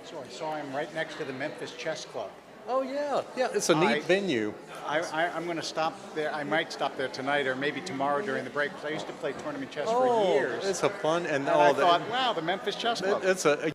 So I saw him right next to the Memphis Chess Club. Oh, yeah. Yeah, it's a neat venue. I'm going to stop there. I might stop there tonight or maybe tomorrow during the break, because I used to play tournament chess for years. It's a fun. And I thought, wow, the Memphis Chess Club. It's a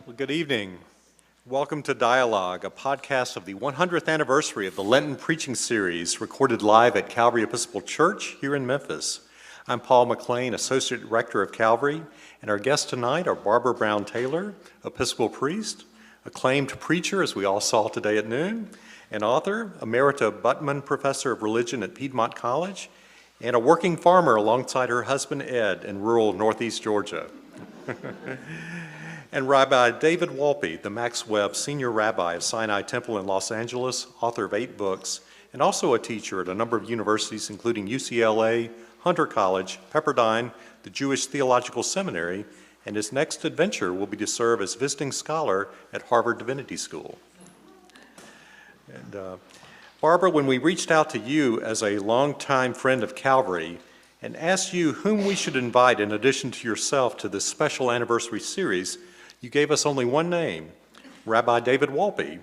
Well, good evening. Welcome to Dialogue, a podcast of the 100th anniversary of the Lenten Preaching Series, recorded live at Calvary Episcopal Church here in Memphis. I'm Paul McLain, Associate Rector of Calvary, and our guests tonight are Barbara Brown Taylor, Episcopal priest, acclaimed preacher, as we all saw today at noon, an author, Emerita Buttman Professor of Religion at Piedmont College, and a working farmer alongside her husband Ed in rural Northeast Georgia. And Rabbi David Wolpe, the Max Webb Senior Rabbi of Sinai Temple in Los Angeles, author of 8 books, and also a teacher at a number of universities, including UCLA, Hunter College, Pepperdine, the Jewish Theological Seminary, and his next adventure will be to serve as visiting scholar at Harvard Divinity School. And Barbara, when we reached out to you as a longtime friend of Calvary and asked you whom we should invite in addition to yourself to this special anniversary series, you gave us only one name, Rabbi David Wolpe.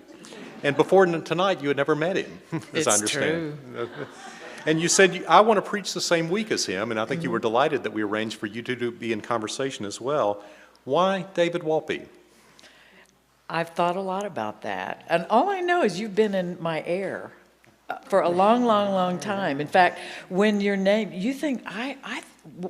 And before tonight, you had never met him, as I understand. True. And you said, I want to preach the same week as him, and I think you were delighted that we arranged for you to be in conversation as well. Why David Wolpe? I've thought a lot about that. And all I know is you've been in my air for a long, long, long time. In fact, when your name, you think,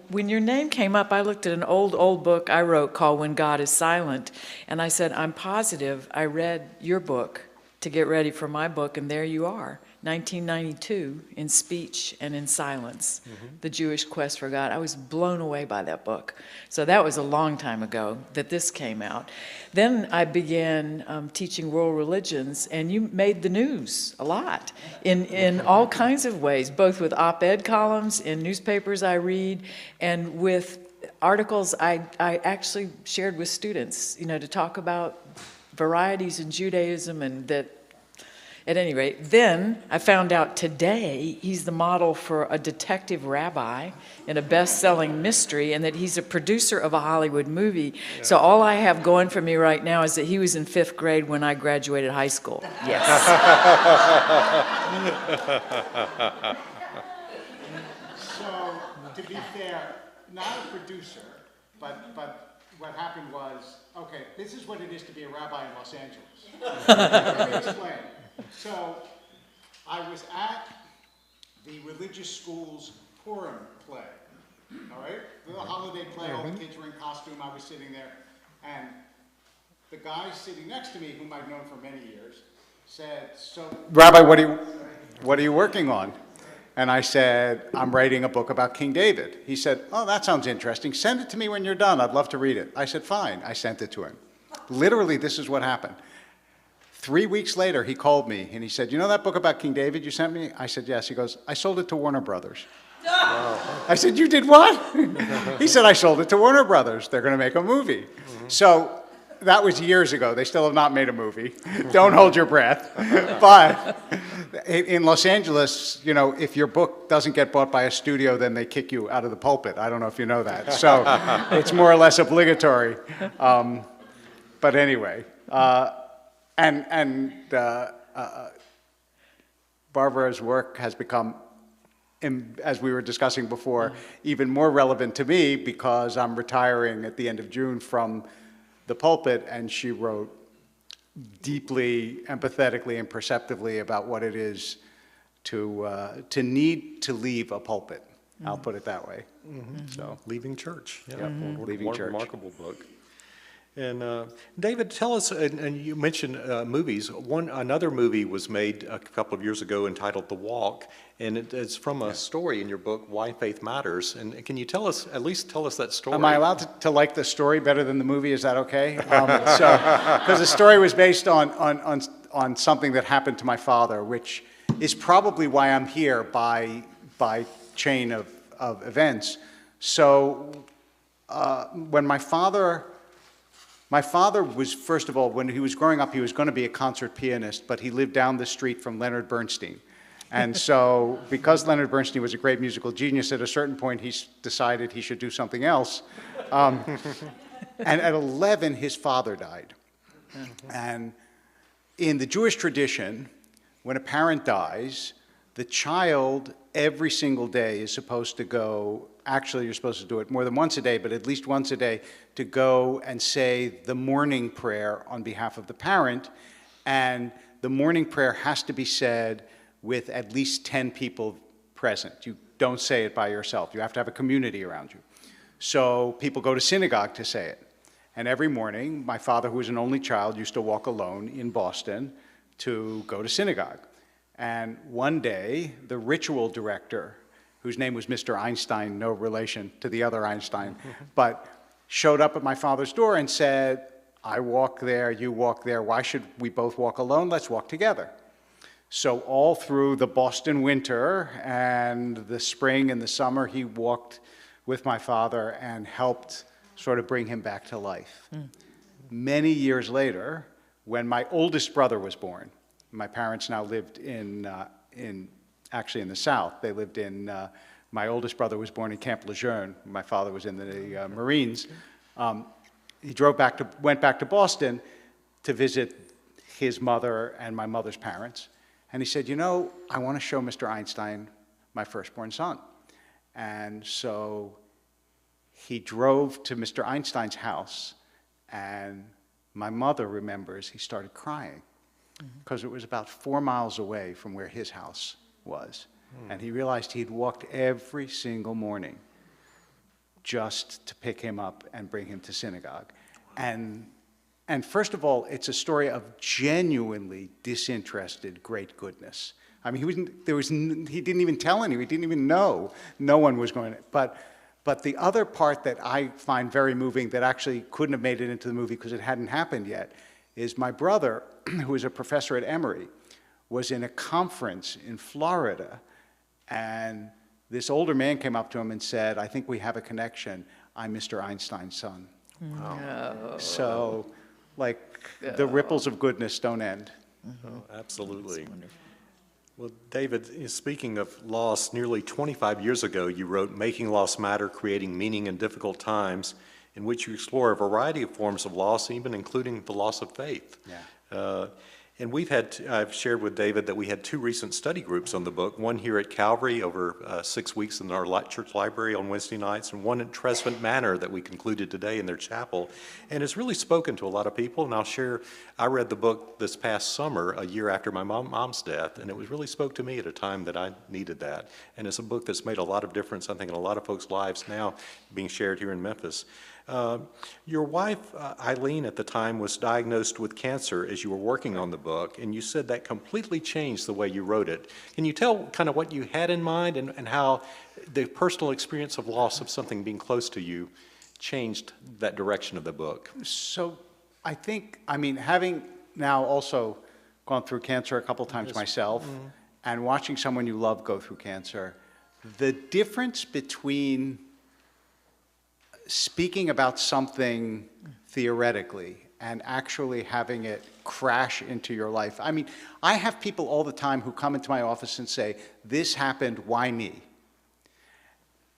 when your name came up, I looked at an old book I wrote called When God is Silent, and I said, I'm positive I read your book to get ready for my book, and there you are, 1992, in Speech and in Silence, The Jewish Quest for God. I was blown away by that book. So that was a long time ago that this came out. Then I began teaching world religions, and you made the news a lot in all kinds of ways, both with op-ed columns in newspapers I read and with articles I actually shared with students, to talk about varieties in Judaism, and that, at any rate, then I found out today he's the model for a detective rabbi in a best-selling mystery, and that he's a producer of a Hollywood movie. Yeah. So all I have going for me right now is that he was in 5th grade when I graduated high school. Yes. So, to be fair, not a producer, but what happened was, okay, this is what it is to be a rabbi in Los Angeles. Let me explain. So I was at the religious school's Purim play, all right? The holiday play, all the kids were in costume, I was sitting there, and the guy sitting next to me, whom I've known for many years, said, so, Rabbi, what are you working on? And I said, I'm writing a book about King David. He said, oh, that sounds interesting. Send it to me when you're done. I'd love to read it. I said, fine. I sent it to him. Literally, this is what happened. 3 weeks later, he called me, and he said, you know that book about King David you sent me? I said, yes. He goes, I sold it to Warner Brothers. I said, you did what? He said, I sold it to Warner Brothers. They're going to make a movie. So that was years ago. They still have not made a movie. Don't hold your breath. But in Los Angeles, you know, if your book doesn't get bought by a studio, then they kick you out of the pulpit. I don't know if you know that. So it's more or less obligatory. But anyway, Barbara's work has become, as we were discussing before, even more relevant to me because I'm retiring at the end of June from the pulpit, and she wrote deeply, empathetically, and perceptively about what it is to need to leave a pulpit. I'll put it that way. So, Leaving Church. Yeah, Leaving Church. Remarkable book. And David, tell us, and you mentioned movies. Another movie was made a couple of years ago entitled The Walk, and it's from a story in your book, Why Faith Matters. And can you at least tell us that story? Am I allowed to like the story better than the movie? Is that okay? Because the story was based on something that happened to my father, which is probably why I'm here by chain of events. So when my father was, first of all, when he was growing up, he was going to be a concert pianist, but he lived down the street from Leonard Bernstein. And so, because Leonard Bernstein was a great musical genius, at a certain point he decided he should do something else. And at 11, his father died. And in the Jewish tradition, when a parent dies, the child every single day is supposed to go, actually you're supposed to do it more than once a day, but at least once a day, to go and say the morning prayer on behalf of the parent. And the morning prayer has to be said with at least 10 people present. You don't say it by yourself. You have to have a community around you. So people go to synagogue to say it. And every morning, my father, who was an only child, used to walk alone in Boston to go to synagogue. And one day, the ritual director, whose name was Mr. Einstein, no relation to the other Einstein, but showed up at my father's door and said, I walk there, you walk there, why should we both walk alone? Let's walk together. So all through the Boston winter and the spring and the summer, he walked with my father and helped sort of bring him back to life. Many years later, when my oldest brother was born, my parents now lived actually in the South. They lived in, my oldest brother was born in Camp Lejeune. My father was in the Marines. He went back to Boston to visit his mother and my mother's parents. And he said, you know, I want to show Mr. Einstein my firstborn son. And so he drove to Mr. Einstein's house, and my mother remembers he started crying because it was about 4 miles away from where his house was. And he realized he'd walked every single morning just to pick him up and bring him to synagogue. And first of all, it's a story of genuinely disinterested great goodness. I mean, he didn't even tell anyone. He didn't even know. No one was going to. But the other part that I find very moving that actually couldn't have made it into the movie because it hadn't happened yet is my brother, who was a professor at Emory, was in a conference in Florida, and this older man came up to him and said, I think we have a connection. I'm Mr. Einstein's son. No. So, like, the ripples of goodness don't end. Oh, absolutely. Well, David, speaking of loss, nearly 25 years ago, you wrote Making Loss Matter, Creating Meaning in Difficult Times, in which you explore a variety of forms of loss, even including the loss of faith. Yeah. And I've shared with David that we had 2 recent study groups on the book, one here at Calvary over 6 weeks in our church library on Wednesday nights, and one at Tresvant Manor that we concluded today in their chapel. And it's really spoken to a lot of people, and I'll share, I read the book this past summer, a year after my mom's death, and it really spoke to me at a time that I needed that. And it's a book that's made a lot of difference, I think, in a lot of folks' lives now, being shared here in Memphis. Your wife, Eileen, at the time was diagnosed with cancer as you were working on the book, and you said that completely changed the way you wrote it. Can you tell kind of what you had in mind and how the personal experience of loss of something being close to you changed that direction of the book? So I think, having now also gone through cancer a couple times myself, and watching someone you love go through cancer, the difference between speaking about something theoretically and actually having it crash into your life. I have people all the time who come into my office and say, "This happened, why me?"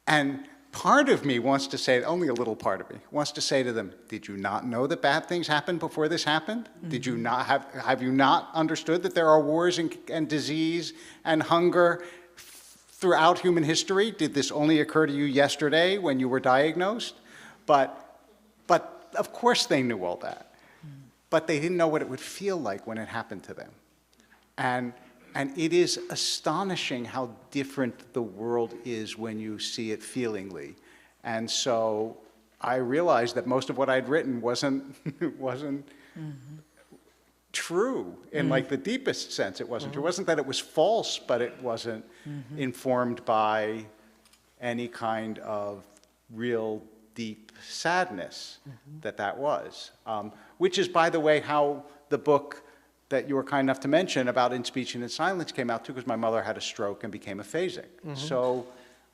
And part of me wants to say, only a little part of me, wants to say to them, did you not know that bad things happened before this happened? Did you not have you not understood that there are wars and disease and hunger throughout human history? Did this only occur to you yesterday when you were diagnosed? But of course they knew all that. But they didn't know what it would feel like when it happened to them. And it is astonishing how different the world is when you see it feelingly. And so I realized that most of what I'd written wasn't true in like the deepest sense. It wasn't true. It wasn't that it was false, but it wasn't informed by any kind of real deep sadness that was. Which is, by the way, how the book that you were kind enough to mention about In Speech and in Silence came out too, because my mother had a stroke and became aphasic. So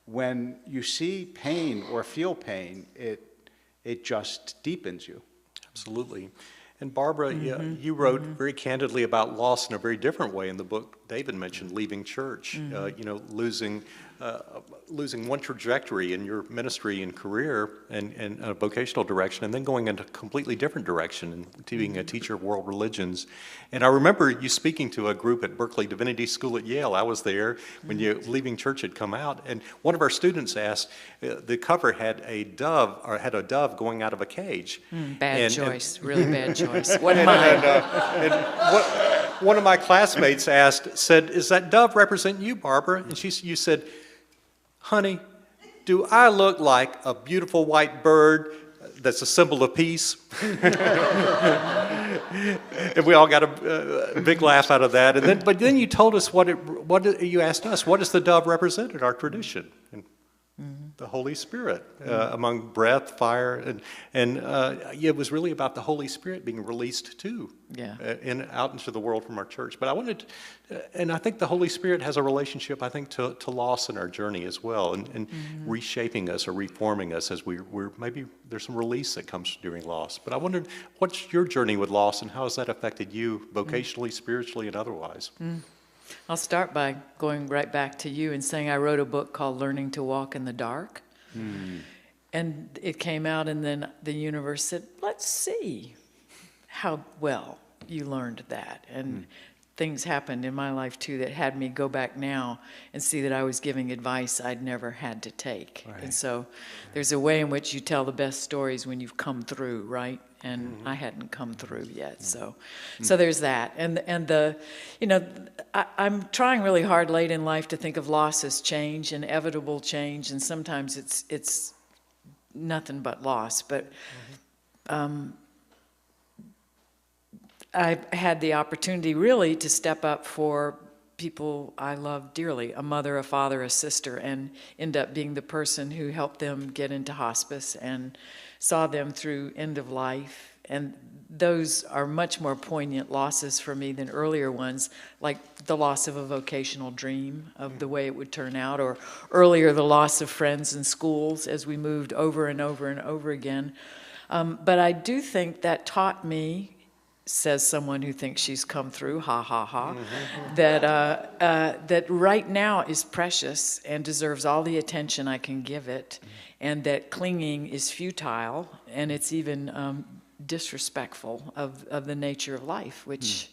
when you see pain or feel pain, it just deepens you. Absolutely. And Barbara, you wrote very candidly about loss in a very different way in the book. David mentioned leaving church, losing one trajectory in your ministry and career and a vocational direction, and then going in a completely different direction and being a teacher of world religions. And I remember you speaking to a group at Berkeley Divinity School at Yale. I was there when Leaving Church had come out, and one of our students asked, the cover had a dove going out of a cage. Bad choice, really bad choice. What mine? One of my classmates said, "Does that dove represent you, Barbara?" And you said, "Honey, do I look like a beautiful white bird that's a symbol of peace?" And we all got a big laugh out of that. But then you told us you asked us, what does the dove represent in our tradition? And the Holy Spirit, among breath, fire, and it was really about the Holy Spirit being released too, out into the world from our church. But I think the Holy Spirit has a relationship, I think, to loss in our journey as well, and reshaping us or reforming us as we're maybe there's some release that comes during loss. But I wondered, what's your journey with loss, and how has that affected you vocationally, spiritually, and otherwise? I'll start by going right back to you and saying I wrote a book called Learning to Walk in the Dark. And it came out, and then the universe said, let's see how well you learned that. And things happened in my life, too, that had me go back now and see that I was giving advice I'd never had to take. Right. And so there's a way in which you tell the best stories when you've come through, right? And I hadn't come through yet, so there's that. And I'm trying really hard late in life to think of loss as change, inevitable change, and sometimes it's nothing but loss. But I've had the opportunity really to step up for people I love dearly, a mother, a father, a sister, and end up being the person who helped them get into hospice and saw them through end of life. And those are much more poignant losses for me than earlier ones, like the loss of a vocational dream of the way it would turn out, or earlier the loss of friends and schools as we moved over and over and over again. But I do think that taught me, says someone who thinks she's come through, ha, ha, ha, that right now is precious and deserves all the attention I can give it, and that clinging is futile, and it's even disrespectful of the nature of life, which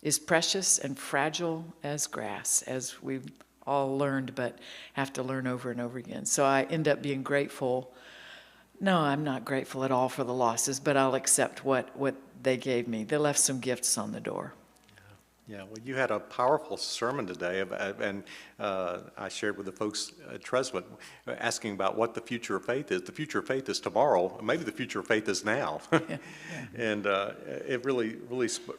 is precious and fragile as grass, as we've all learned, but have to learn over and over again. So I end up being grateful. No, I'm not grateful at all for the losses, but I'll accept what they gave me. They left some gifts on the door. Yeah, well, you had a powerful sermon today, and I shared with the folks at Tresvant, asking about what the future of faith is. The future of faith is tomorrow. Maybe the future of faith is now. And it really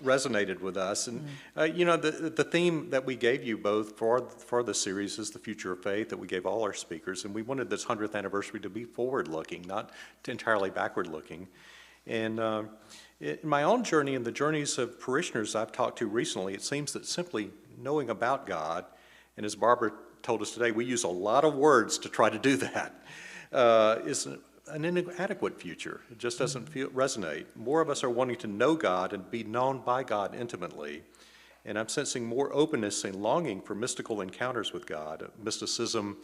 resonated with us. And, the theme that we gave you both for the series is the future of faith that we gave all our speakers. And we wanted this 100th anniversary to be forward-looking, not entirely backward-looking. And in my own journey and the journeys of parishioners I've talked to recently, it seems that simply knowing about God, and as Barbara told us today, we use a lot of words to try to do that, is an inadequate future. It just doesn't resonate. More of us are wanting to know God and be known by God intimately. And I'm sensing more openness and longing for mystical encounters with God, mysticism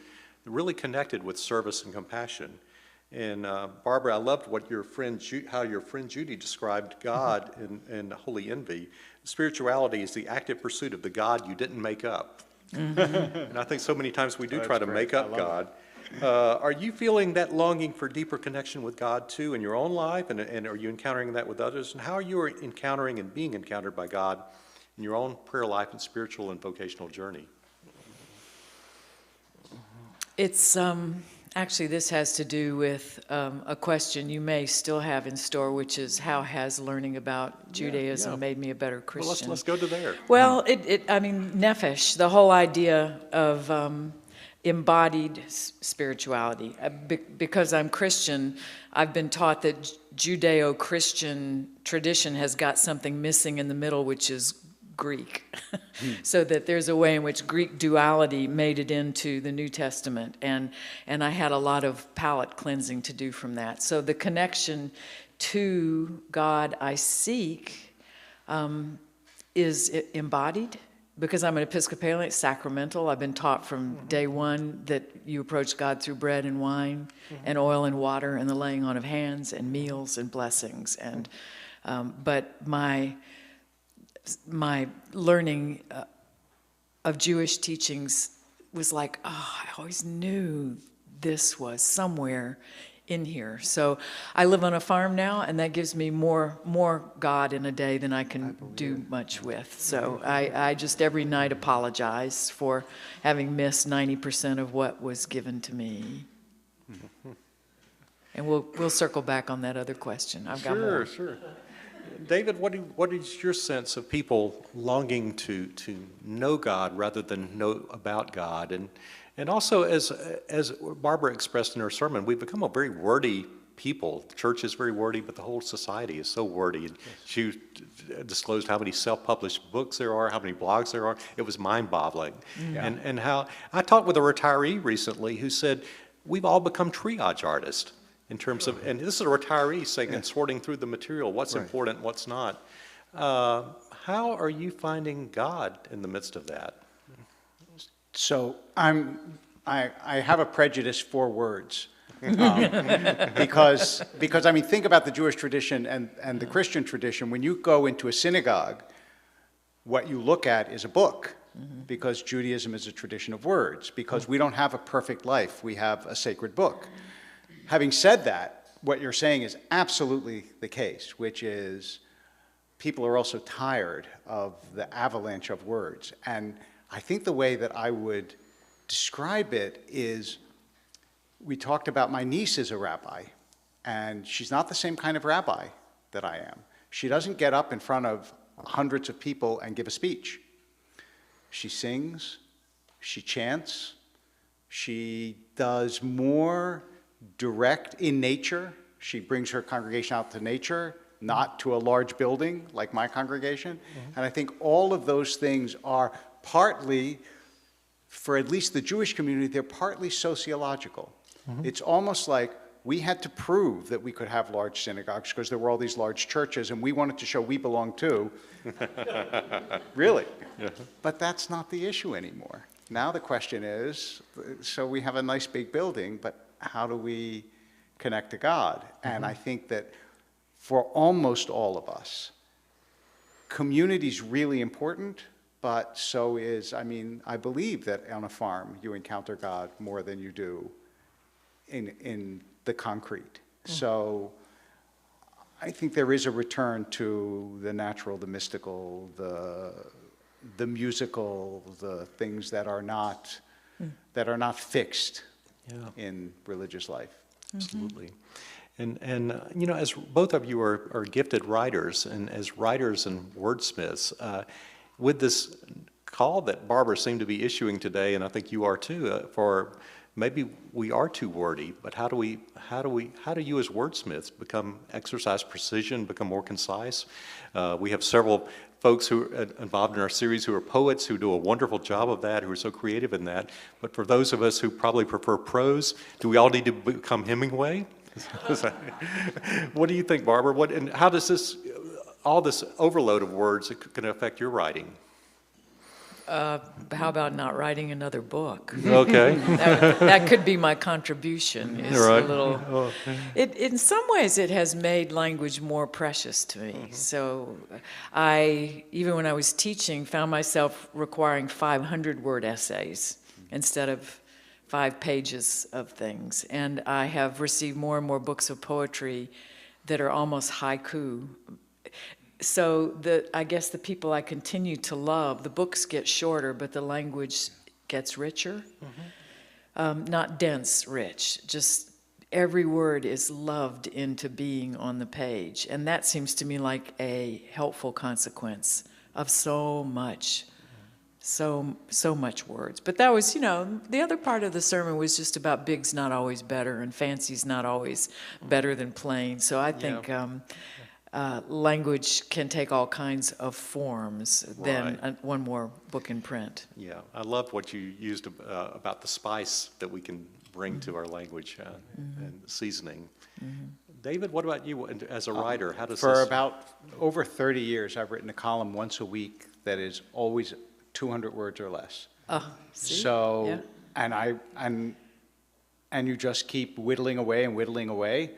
really connected with service and compassion. And Barbara, I loved what how your friend Judy described God in Holy Envy. Spirituality is the active pursuit of the God you didn't make up. And I think so many times we do try to make up God. Are you feeling that longing for deeper connection with God too in your own life? And are you encountering that with others? And how are you encountering and being encountered by God in your own prayer life and spiritual and vocational journey? It's actually, this has to do with a question you may still have in store, which is how has learning about Judaism made me a better Christian? Well, let's go to there. Well, Nefesh, the whole idea of embodied spirituality. Because I'm Christian, I've been taught that Judeo-Christian tradition has got something missing in the middle, which is Greek. So that there's a way in which Greek duality made it into the New Testament, and I had a lot of palate cleansing to do from that. So the connection to God I seek is embodied, because I'm an Episcopalian. It's sacramental. I've been taught from day one that you approach God through bread and wine and oil and water and the laying on of hands and meals and blessings. And but my learning of Jewish teachings was like, I always knew this was somewhere in here. So I live on a farm now, and that gives me more God in a day than I can do much with. So I just every night apologize for having missed 90% of what was given to me. And we'll circle back on that other question. I've got more. Sure. David, what is your sense of people longing to know God rather than know about God? And also, as Barbara expressed in her sermon, we've become a very wordy people. The church is very wordy, but the whole society is so wordy. Yes. She disclosed how many self-published books there are, how many blogs there are. It was mind-boggling. Yeah. And how I talked with a retiree recently who said, we've all become triage artists. In terms of, and this is a retiree saying, and sorting through the material, what's important, what's not. How are you finding God in the midst of that? So I have a prejudice for words, because I mean, think about the Jewish tradition and the Christian tradition. When you go into a synagogue, what you look at is a book, because Judaism is a tradition of words. Because we don't have a perfect life, we have a sacred book. Having said that, what you're saying is absolutely the case, which is people are also tired of the avalanche of words. And I think the way that I would describe it is, we talked about my niece is a rabbi, and she's not the same kind of rabbi that I am. She doesn't get up in front of hundreds of people and give a speech. She sings, she chants, she does more direct in nature. She brings her congregation out to nature, not to a large building like my congregation. And I think all of those things are partly, for at least the Jewish community, they're partly sociological. It's almost like we had to prove that we could have large synagogues because there were all these large churches, and we wanted to show we belong too. Really. But that's not the issue anymore. Now the question is, so we have a nice big building, but how do we connect to God? And I think that for almost all of us, community's really important, but so is, I mean, I believe that on a farm you encounter God more than you do in the concrete. So I think there is a return to the natural, the mystical, the musical, the things that are not fixed in religious life. Absolutely. And you know, as both of you are gifted writers, and as writers and wordsmiths, with this call that Barbara seemed to be issuing today, and I think you are too, for maybe we are too wordy, but how do you as wordsmiths exercise precision, become more concise? We have several folks who are involved in our series who are poets who do a wonderful job of that, who are so creative in that. But for those of us who probably prefer prose, do we all need to become Hemingway? What do you think, Barbara? And how does all this overload of words can affect your writing? How about not writing another book? Okay. That could be my contribution. Is Right. a little. In some ways, it has made language more precious to me. So, even when I was teaching, found myself requiring 500-word essays instead of 5 pages of things. And I have received more and more books of poetry that are almost haiku. So I guess the people I continue to love, the books get shorter, but the language gets richer. Not dense, rich. Just every word is loved into being on the page. And that seems to me like a helpful consequence of so much words. But that was, the other part of the sermon was just about big's not always better and fancy's not always better than plain. So I think language can take all kinds of forms than one more book in print. Yeah, I love what you used about the spice that we can bring to our language and seasoning. David, what about you as a writer? How does For about over 30 years, I've written a column once a week that is always 200 words or less. See? So, Yeah. and you just keep whittling away and whittling away.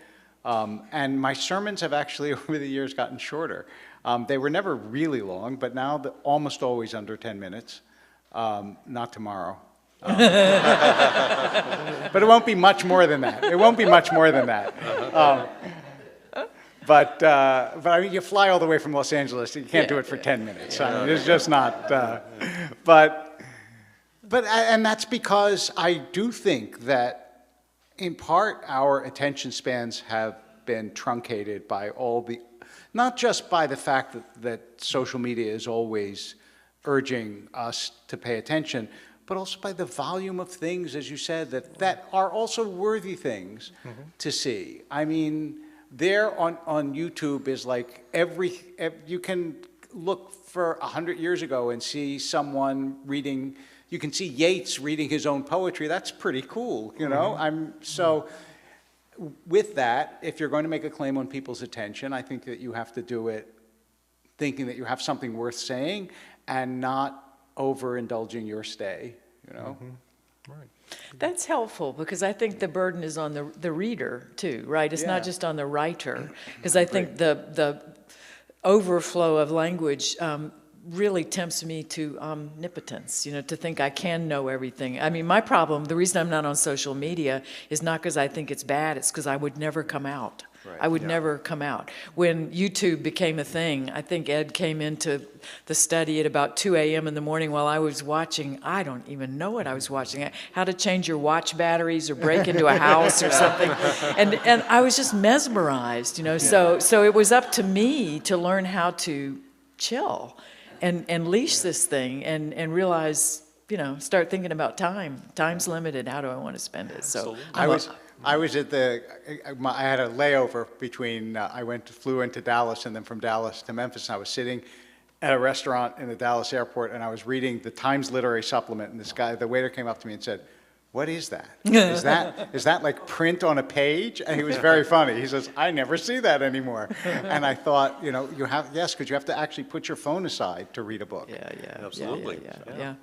And my sermons have actually over the years gotten shorter. They were never really long, but now almost always under 10 minutes. Not tomorrow. But it won't be much more than that. It won't be much more than that. But I mean, you fly all the way from Los Angeles, you can't do it for 10 minutes. I mean, it's just not. And that's because I do think that, in part, our attention spans have been truncated by not just by the fact that social media is always urging us to pay attention, but also by the volume of things, as you said, that are also worthy things to see. I mean, there on YouTube is like you can look for 100 years ago and see someone reading. You can see Yeats reading his own poetry. That's pretty cool, So with that, if you're going to make a claim on people's attention, I think that you have to do it thinking that you have something worth saying and not overindulging your stay, Right. That's helpful, because I think the burden is on the reader too, right? It's not just on the writer, because I think the overflow of language really tempts me to omnipotence, to think I can know everything. I mean, my problem, the reason I'm not on social media is not because I think it's bad, it's because I would never come out. Right. I would never come out. When YouTube became a thing, I think Ed came into the study at about 2 a.m. in the morning while I was watching, I don't even know what I was watching, how to change your watch batteries or break into a house or something. And I was just mesmerized, So it was up to me to learn how to chill and leash this thing and realize, start thinking about time. Time's limited. How do I want to spend it? So I was at I had a layover between, flew into Dallas and then from Dallas to Memphis. And I was sitting at a restaurant in the Dallas airport and I was reading the Times Literary Supplement, and the waiter came up to me and said, "What is that? Is that like print on a page?" And he was very funny. He says, "I never see that anymore." And I thought, because you have to actually put your phone aside to read a book. Yeah. Absolutely. Yeah.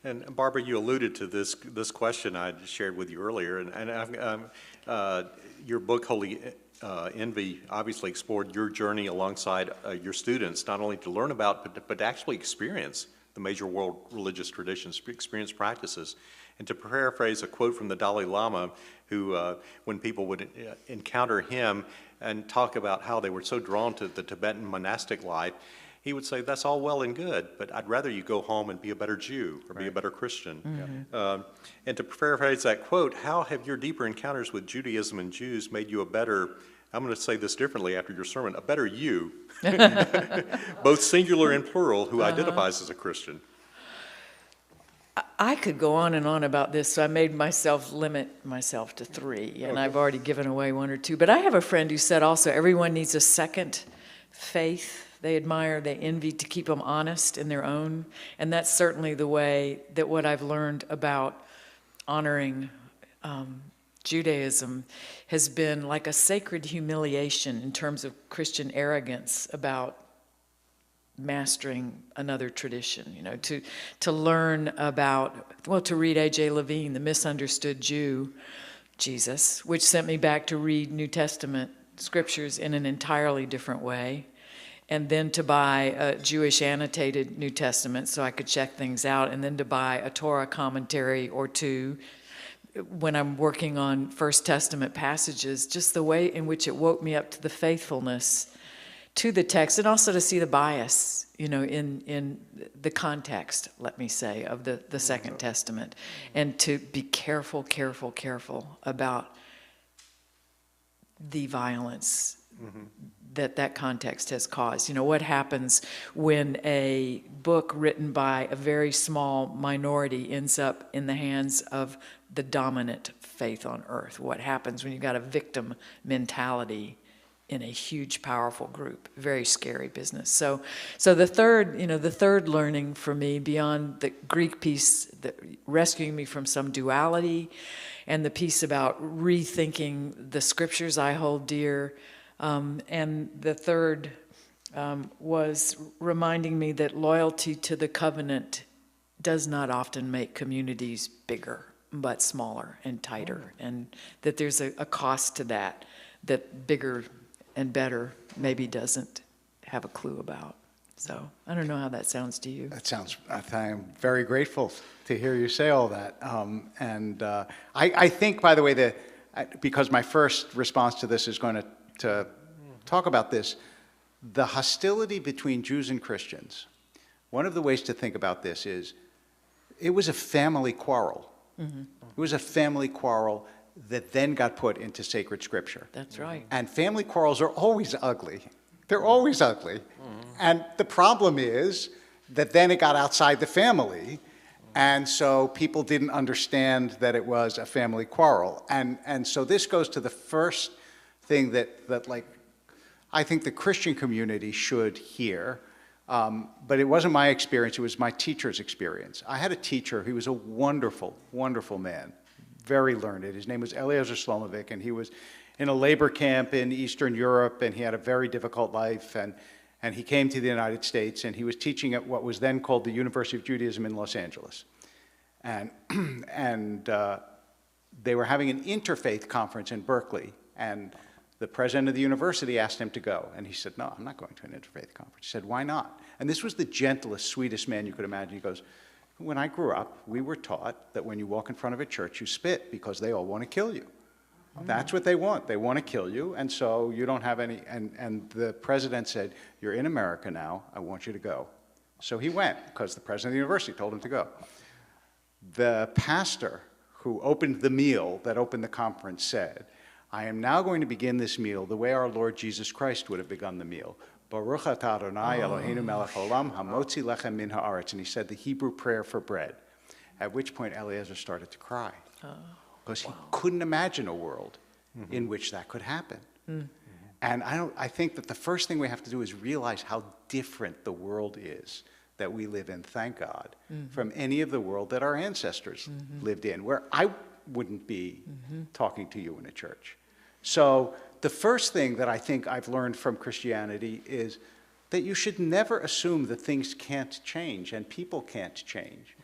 And Barbara, you alluded to this question I shared with you earlier, and your book, Holy Envy obviously explored your journey alongside your students, not only to learn about, but actually experience the major world religious traditions, experience practices. And to paraphrase a quote from the Dalai Lama, who, when people would encounter him and talk about how they were so drawn to the Tibetan monastic life, he would say, that's all well and good, but I'd rather you go home and be a better Jew or be a better Christian. And to paraphrase that quote, how have your deeper encounters with Judaism and Jews made you a better, I'm going to say this differently after your sermon, a better you, both singular and plural, who identifies as a Christian? I could go on and on about this, so I made myself limit myself to 3, and I've already given away 1 or 2. But I have a friend who said also everyone needs a second faith they admire, they envy, to keep them honest in their own. And that's certainly the way that what I've learned about honoring Judaism has been like a sacred humiliation in terms of Christian arrogance about mastering another tradition, you know, to learn about, well, to read A.J. Levine, The Misunderstood Jew, Jesus, which sent me back to read New Testament scriptures in an entirely different way, and then to buy a Jewish annotated New Testament so I could check things out, and then to buy a Torah commentary or 2 when I'm working on First Testament passages, just the way in which it woke me up to the faithfulness to the text, and also to see the bias, you know, in the context, let me say, of the Second Testament, and to be careful about the violence that context has caused. You know, what happens when a book written by a very small minority ends up in the hands of the dominant faith on earth? What happens when you've got a victim mentality in a huge, powerful group? Very scary business. So the third learning for me, beyond the Greek piece that rescuing me from some duality, and the piece about rethinking the scriptures I hold dear, and the third was reminding me that loyalty to the covenant does not often make communities bigger, but smaller and tighter, and that there's a cost to that bigger and better maybe doesn't have a clue about. So I don't know how that sounds to you. That sounds, I am very grateful to hear you say all that. I think, by the way, because my first response to this is going to talk about this, the hostility between Jews and Christians, one of the ways to think about this is it was a family quarrel. Mm-hmm. It was a family quarrel that then got put into sacred scripture. That's right. And family quarrels are always ugly. They're always ugly. Mm-hmm. And the problem is that then it got outside the family, and so people didn't understand that it was a family quarrel. And so this goes to the first thing that like I think the Christian community should hear, but it wasn't my experience, it was my teacher's experience. I had a teacher, he was a wonderful, wonderful man, very learned. His name was Eliezer Slomovic, and he was in a labor camp in Eastern Europe, and he had a very difficult life, and he came to the United States, and he was teaching at what was then called the University of Judaism in Los Angeles. And they were having an interfaith conference in Berkeley, and the president of the university asked him to go, and he said, no, I'm not going to an interfaith conference. He said, why not? And this was the gentlest, sweetest man you could imagine. He goes, when I grew up, we were taught that when you walk in front of a church, you spit because they all want to kill you. That's what they want. They want to kill you, and so you don't have any, and the president said, you're in America now, I want you to go. So he went, because the president of the university told him to go. The pastor who opened the meal, that opened the conference, said, I am now going to begin this meal the way our Lord Jesus Christ would have begun the meal. Baruch atah Adonai Eloheinu melech haolam hamotzi lechem min haaretz. And he said the Hebrew prayer for bread, at which point Eliezer started to cry. Because he couldn't imagine a world in which that could happen. And I think that the first thing we have to do is realize how different the world is that we live in, thank God, from any of the world that our ancestors lived in, where I wouldn't be talking to you in a church. So the first thing that I think I've learned from Christianity is that you should never assume that things can't change and people can't change.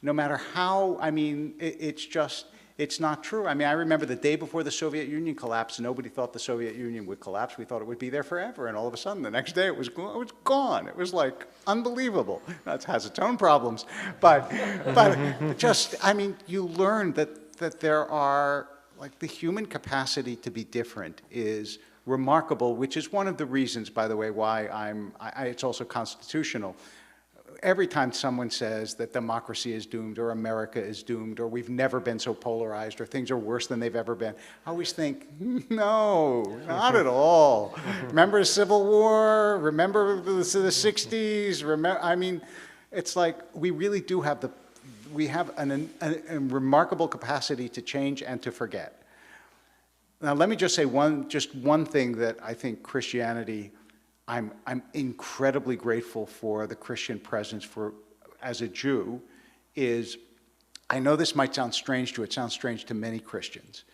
No matter how, I mean, it's just, It's not true. I mean, I remember the day before the Soviet Union collapsed, nobody thought the Soviet Union would collapse. We thought it would be there forever, and all of a sudden, the next day, it was gone. It was like unbelievable. Now, it has its own problems, but just, I mean, you learn that there are, like, the human capacity to be different is remarkable, which is one of the reasons, by the way, why it's also constitutional. Every time someone says that democracy is doomed or America is doomed or we've never been so polarized or things are worse than they've ever been, I always think, no, not at all. Remember the Civil War? Remember the 60s? I mean, it's like we really do have we have a remarkable capacity to change and to forget. Now, let me just say one thing that I think Christianity, I'm incredibly grateful for the Christian presence as a Jew, is, I know this might sound strange to you, it sounds strange to many Christians,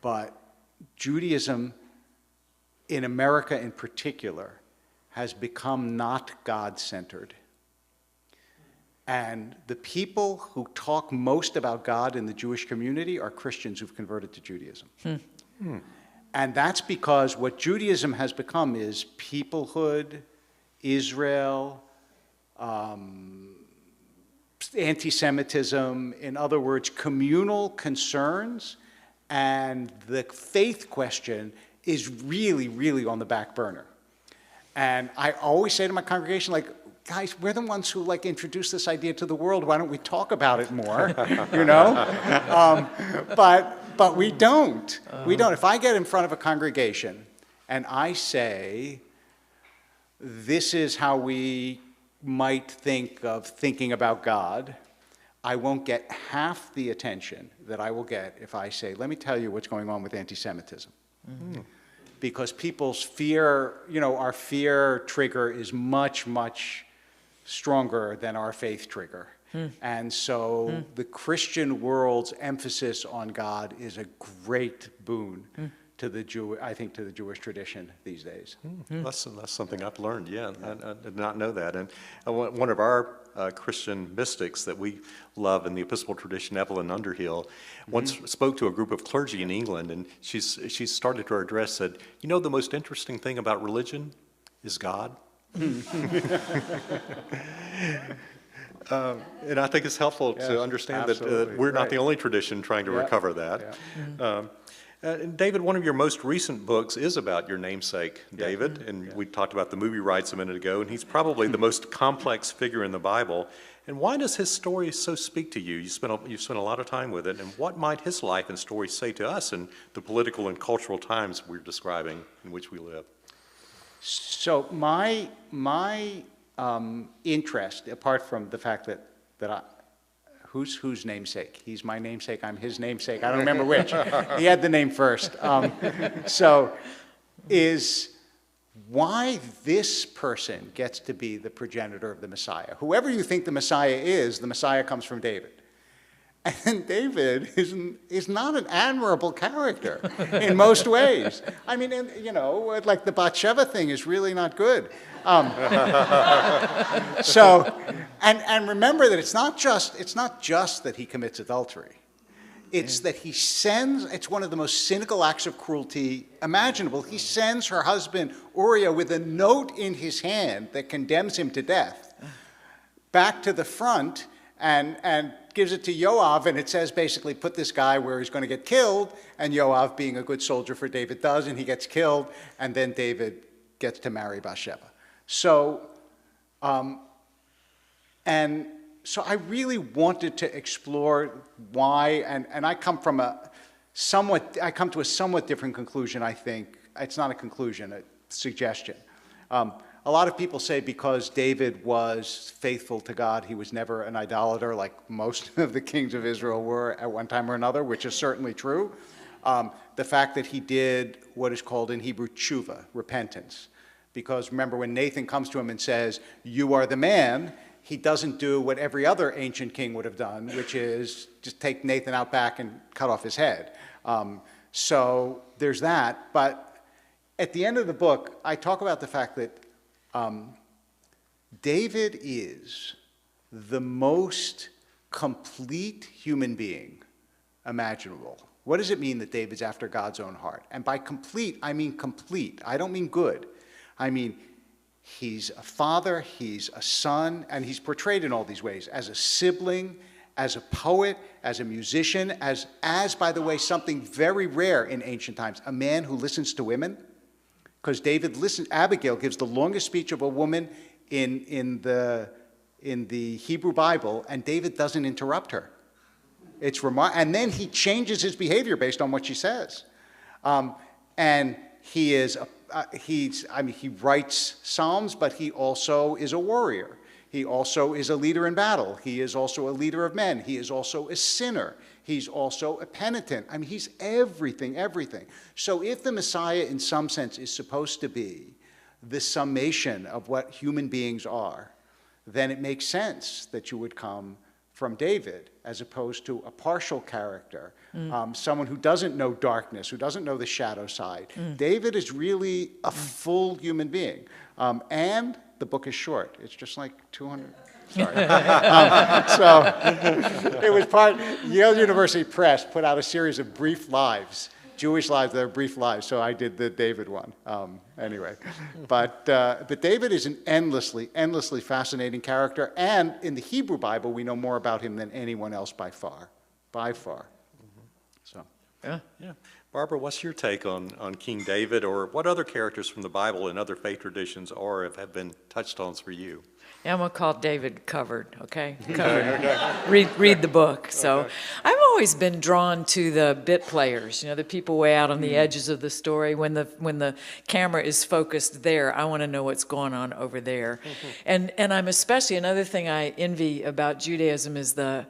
but Judaism, in America in particular, has become not God-centered. And the people who talk most about God in the Jewish community are Christians who've converted to Judaism. And that's because what Judaism has become is peoplehood, Israel, anti-Semitism, in other words, communal concerns, and the faith question is really, really on the back burner. And I always say to my congregation, like, guys, we're the ones who introduced this idea to the world. Why don't we talk about it more? You know, but we don't. We don't. If I get in front of a congregation and I say, this is how we might think of thinking about God, I won't get half the attention that I will get if I say, let me tell you what's going on with anti-Semitism. Mm-hmm. Because people's fear, our fear trigger is much, much stronger than our faith trigger. And so the Christian world's emphasis on God is a great boon to the Jewish tradition these days. That's something I've learned, yeah. I did not know that. And one of our Christian mystics that we love in the Episcopal tradition, Evelyn Underhill, once spoke to a group of clergy in England, and she started her address, said, the most interesting thing about religion is God. And I think it's helpful to understand that we're not the only tradition trying to recover that. Yeah. David, one of your most recent books is about your namesake, David, and we talked about the movie rights a minute ago, and he's probably the most complex figure in the Bible. And why does his story so speak to you? You spent a lot of time with it, and what might his life and story say to us in the political and cultural times we're describing in which we live? So my interest, apart from the fact that whose namesake? He's my namesake, I'm his namesake, I don't remember which. He had the name first. Is why this person gets to be the progenitor of the Messiah. Whoever you think the Messiah is, the Messiah comes from David. And David is not an admirable character in most ways. I mean, like the Bathsheba thing is really not good. And remember that it's not just that he commits adultery. It's that it's one of the most cynical acts of cruelty imaginable. He sends her husband Uriah with a note in his hand that condemns him to death back to the front and gives it to Yoav, and it says basically, put this guy where he's going to get killed, and Yoav, being a good soldier for David, does, and he gets killed, and then David gets to marry Bathsheba. So I really wanted to explore why, and I come to a somewhat different conclusion, I think. It's not a conclusion, a suggestion. A lot of people say because David was faithful to God, he was never an idolater like most of the kings of Israel were at one time or another, which is certainly true. The fact that he did what is called in Hebrew tshuva, repentance. Because remember, when Nathan comes to him and says, you are the man, he doesn't do what every other ancient king would have done, which is just take Nathan out back and cut off his head. So there's that. But at the end of the book, I talk about the fact that David is the most complete human being. imaginable. What does it mean that David's after God's own heart? And by complete, I mean complete. I don't mean good. I mean, he's a father, he's a son, and he's portrayed in all these ways as a sibling, as a poet, as a musician, as by the way, something very rare in ancient times, a man who listens to women. Because Abigail gives the longest speech of a woman in the Hebrew Bible, and David doesn't interrupt her. It's and then he changes his behavior based on what she says. And he writes psalms, but he also is a warrior. He also is a leader in battle. He is also a leader of men. He is also a sinner. He's also a penitent. I mean, he's everything, everything. So if the Messiah, in some sense, is supposed to be the summation of what human beings are, then it makes sense that you would come from David as opposed to a partial character, someone who doesn't know darkness, who doesn't know the shadow side. David is really a full human being. And the book is short. It's just like 200. Sorry. So it was Yale University Press put out a series of brief lives, Jewish lives that are brief lives, so I did the David one. Anyway, but David is an endlessly fascinating character, and in the Hebrew Bible, we know more about him than anyone else by far. So. Yeah. Barbara, what's your take on King David, or what other characters from the Bible and other faith traditions have been touched on for you? Yeah, I'm going to call David covered, okay? Covered. Read the book. So I've always been drawn to the bit players, the people way out on the edges of the story. When the camera is focused there, I want to know what's going on over there. And I'm especially, another thing I envy about Judaism is the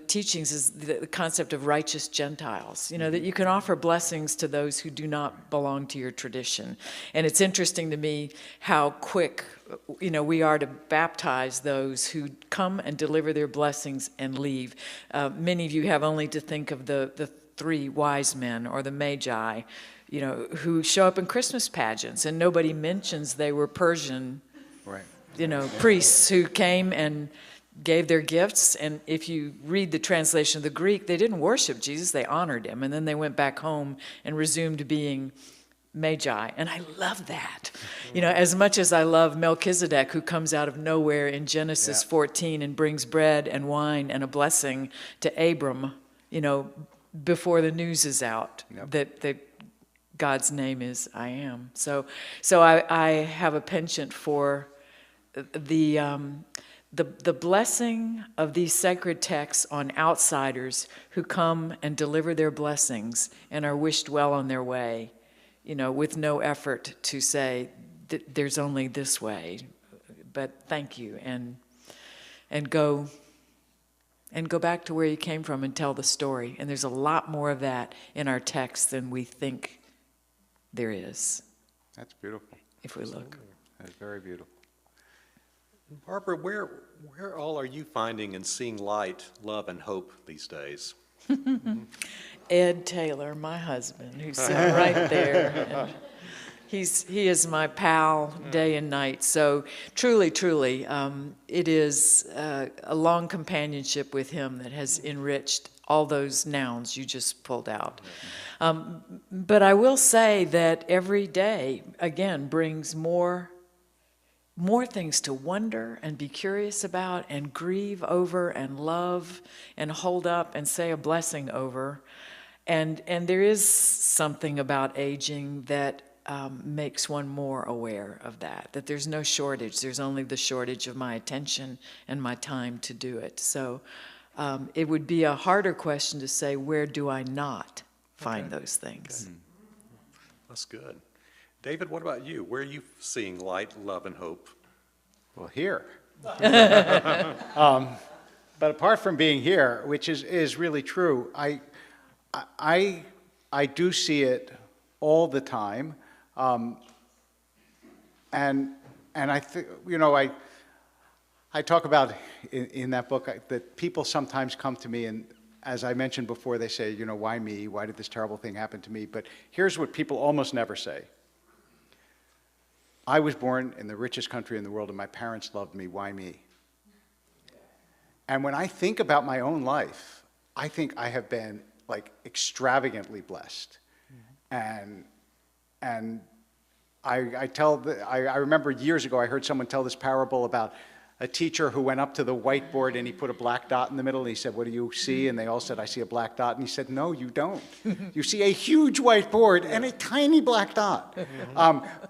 teachings is the concept of righteous Gentiles, that you can offer blessings to those who do not belong to your tradition. And it's interesting to me how quick, we are to baptize those who come and deliver their blessings and leave. Many of you have only to think of the three wise men or the Magi, who show up in Christmas pageants, and nobody mentions they were Persian, priests who came and gave their gifts. And if you read the translation of the Greek, they didn't worship Jesus, they honored him. And then they went back home and resumed being Magi. And I love that. As much as I love Melchizedek, who comes out of nowhere in Genesis 14 and brings bread and wine and a blessing to Abram, before the news is out that God's name is I am. So I have a penchant for the blessing of these sacred texts on outsiders who come and deliver their blessings and are wished well on their way, with no effort to say that there's only this way, but thank you, and go back to where you came from and tell the story. And there's a lot more of that in our text than we think there is. That's beautiful. If we look. That's very beautiful. Barbara, where all are you finding and seeing light, love, and hope these days? Ed Taylor, my husband, who's sitting right there. And he is my pal day and night. So truly, it is a long companionship with him that has enriched all those nouns you just pulled out. But I will say that every day, again, brings more things to wonder and be curious about and grieve over and love and hold up and say a blessing over. And there is something about aging that makes one more aware of that there's no shortage. There's only the shortage of my attention and my time to do it. So it would be a harder question to say, where do I not find those things? Okay. That's good. David, what about you? Where are you seeing light, love, and hope? Well, here. But apart from being here, which is really true, I do see it all the time, and I think I talk about in that book that people sometimes come to me, and as I mentioned before, they say, why me? Why did this terrible thing happen to me? But here's what people almost never say. I was born in the richest country in the world, and my parents loved me. Why me? And when I think about my own life, I think I have been like extravagantly blessed. And I remember years ago I heard someone tell this parable about a teacher who went up to the whiteboard and he put a black dot in the middle and he said, "What do you see?" And they all said, "I see a black dot." And he said, "No, you don't. You see a huge whiteboard and a tiny black dot."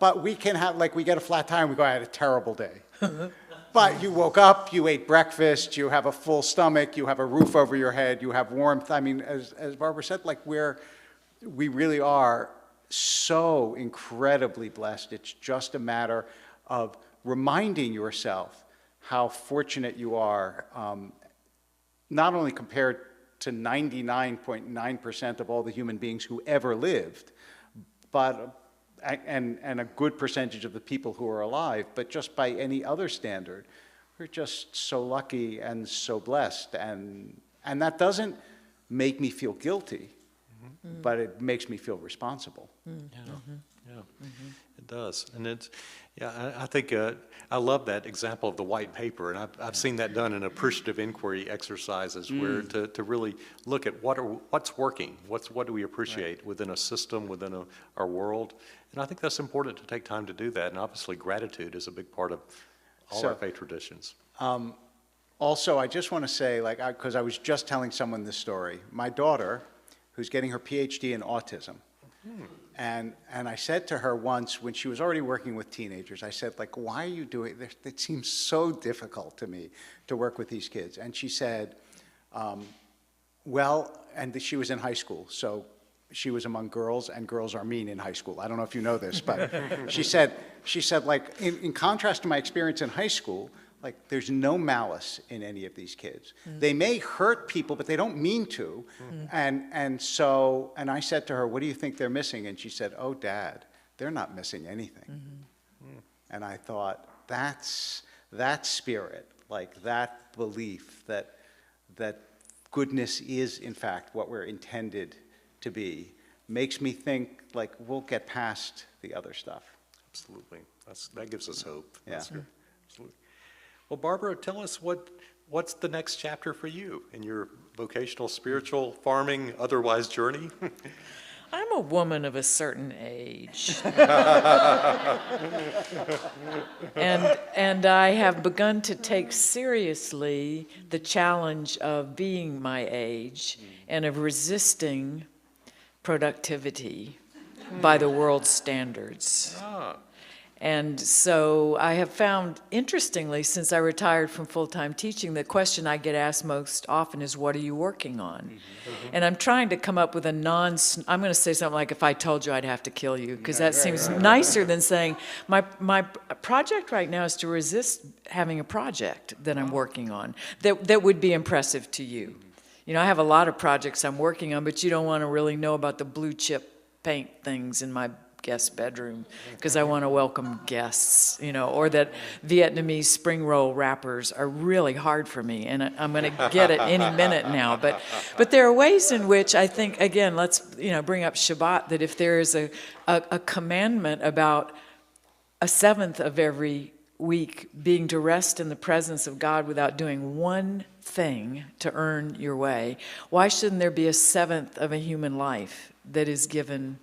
But we can have, like, we get a flat tire and we go, "I had a terrible day." But you woke up, you ate breakfast, you have a full stomach, you have a roof over your head, you have warmth. I mean, as Barbara said, like, we really are so incredibly blessed. It's just a matter of reminding yourself how fortunate you are, not only compared to 99.9% of all the human beings who ever lived, but and a good percentage of the people who are alive, but just by any other standard. We're just so lucky and so blessed, and that doesn't make me feel guilty, but it makes me feel responsible. It does. And it's, I think I love that example of the white paper, and I've seen that done in appreciative inquiry exercises where to really look at what's working, what do we appreciate within a system, within our world. And I think that's important to take time to do that, and obviously gratitude is a big part of all our faith traditions. Also, I just want to say, like, because I was just telling someone this story, my daughter, who's getting her PhD in autism, and I said to her once, when she was already working with teenagers, I said, like, "Why are you doing this? It seems so difficult to me to work with these kids." And she said, well, and she was in high school, so she was among girls, and girls are mean in high school. I don't know if you know this, but she said, like, in contrast to my experience in high school, like, there's no malice in any of these kids. They may hurt people, but they don't mean to. And I said to her, "What do you think they're missing?" And she said, "Oh, Dad, they're not missing anything." And I thought, that's that spirit, like that belief that goodness is, in fact, what we're intended to be, makes me think, like, we'll get past the other stuff. Absolutely. That gives us hope. Yeah. Absolutely. Well, Barbara, tell us what's the next chapter for you in your vocational, spiritual, farming, otherwise journey? I'm a woman of a certain age. and I have begun to take seriously the challenge of being my age and of resisting productivity by the world's standards. And so I have found, interestingly, since I retired from full-time teaching, the question I get asked most often is, "What are you working on?" And I'm trying to come up with I'm going to say something like, "If I told you, I'd have to kill you," because that seems nicer than saying, my project right now is to resist having a project that I'm working on that would be impressive to you. You know, I have a lot of projects I'm working on, but you don't want to really know about the blue chip paint things in my guest bedroom because I want to welcome guests, you know, or that Vietnamese spring roll wrappers are really hard for me, and I'm going to get it any minute now. But there are ways in which I think, again, let's bring up Shabbat, that if there is a commandment about a seventh of every week being to rest in the presence of God without doing one thing to earn your way, why shouldn't there be a seventh of a human life that is given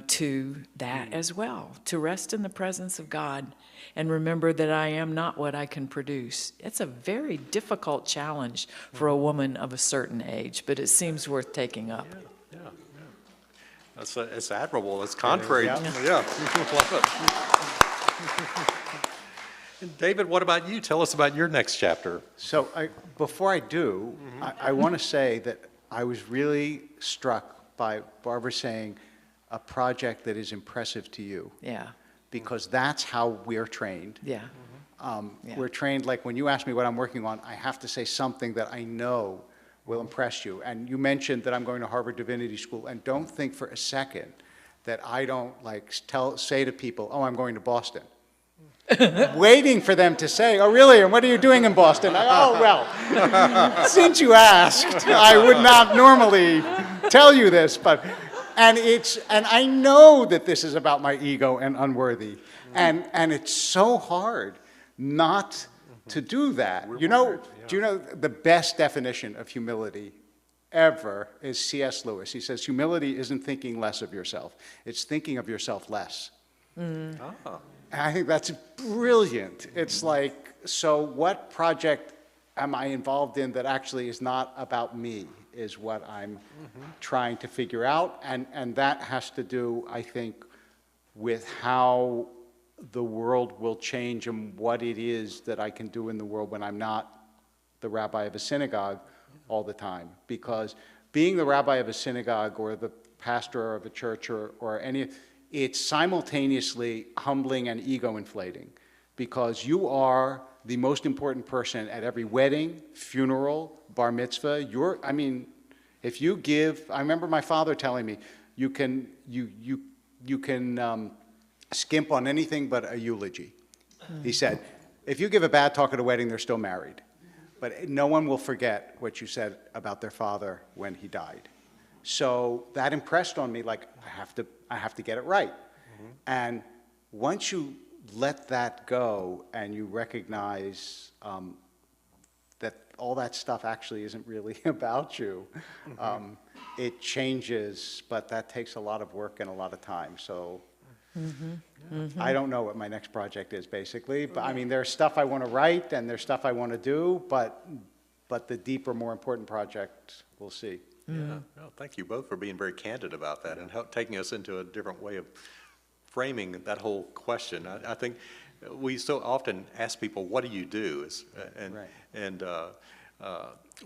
to that as well, to rest in the presence of God and remember that I am not what I can produce? It's a very difficult challenge for a woman of a certain age, but it seems worth taking up. Yeah. It's admirable. It's contrary. Yeah. Love it. David, what about you? Tell us about your next chapter. So before I do, I want to say that I was really struck by Barbara saying, a project that is impressive to you. Yeah. Because that's how we're trained. Yeah. We're trained, like, when you ask me what I'm working on, I have to say something that I know will impress you. And you mentioned that I'm going to Harvard Divinity School, and don't think for a second that I don't, like, say to people, "Oh, I'm going to Boston." Waiting for them to say, "Oh, really? And what are you doing in Boston?" Oh, well, since you asked, I would not normally tell you this, but... And I know that this is about my ego and unworthy, and it's so hard not to do that. Do you know the best definition of humility ever is C.S. Lewis. He says, humility isn't thinking less of yourself. It's thinking of yourself less. And I think that's brilliant. It's like, so what project am I involved in that actually is not about me is what I'm trying to figure out. And that has to do, I think, with how the world will change and what it is that I can do in the world when I'm not the rabbi of a synagogue all the time. Because being the rabbi of a synagogue or the pastor of a church or any, it's simultaneously humbling and ego-inflating, because you are the most important person at every wedding, funeral, bar mitzvah. If you give, I remember my father telling me, you can skimp on anything but a eulogy. He said, if you give a bad talk at a wedding, they're still married. But no one will forget what you said about their father when he died. So that impressed on me, like, I have to get it right. And once you let that go and you recognize that all that stuff actually isn't really about you, it changes, but that takes a lot of work and a lot of time. So I don't know what my next project is, basically. But I mean, there's stuff I want to write and there's stuff I want to do, but the deeper, more important project, we'll see. Well, thank you both for being very candid about that and taking us into a different way of framing that whole question. I think we so often ask people, what do you do? And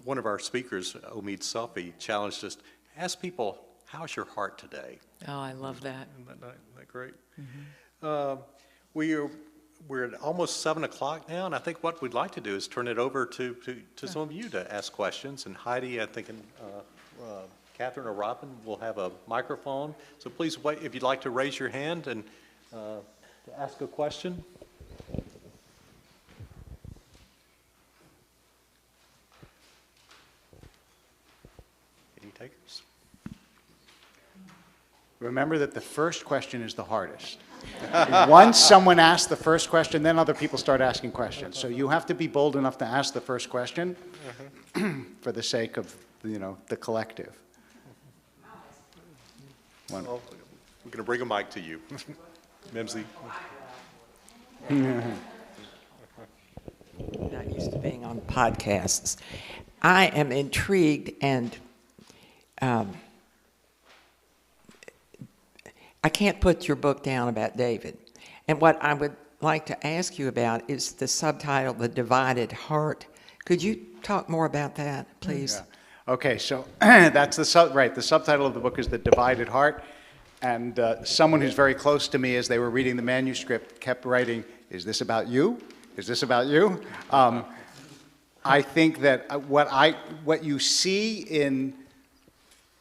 one of our speakers, Omid Safi, challenged us, ask people, how's your heart today? Oh, I love that. Isn't that great? We're at almost 7 o'clock now, and I think what we'd like to do is turn it over to some of you to ask questions. And Heidi, I think, and Catherine or Robin will have a microphone. So please wait if you'd like to raise your hand and to ask a question. Any takers? Remember that the first question is the hardest. Once someone asks the first question, then other people start asking questions. So you have to be bold enough to ask the first question for the sake of, the collective. Well, we're going to bring a mic to you. Mimsy. Not used to being on podcasts. I am intrigued and I can't put your book down about David. And what I would like to ask you about is the subtitle, The Divided Heart. Could you talk more about that, please? Yeah. Okay, so that's the subtitle of the book is The Divided Heart. And someone who's very close to me as they were reading the manuscript kept writing, is this about you? Is this about you? I think that what you see in,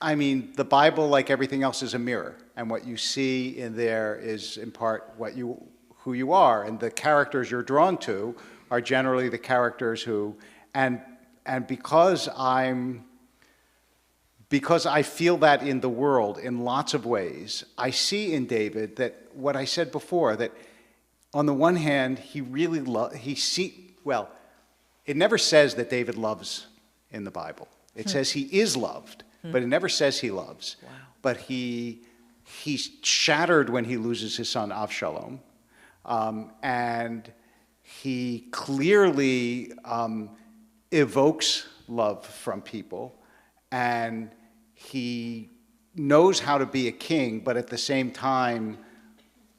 the Bible, like everything else, is a mirror. And what you see in there is, in part, who you are. And the characters you're drawn to are generally the characters who, and because I feel that in the world in lots of ways, I see in David that what I said before, that on the one hand, he really it never says that David loves in the Bible. It says he is loved, but it never says he loves. Wow. But he's shattered when he loses his son Avshalom, and he clearly evokes love from people, and he knows how to be a king, but at the same time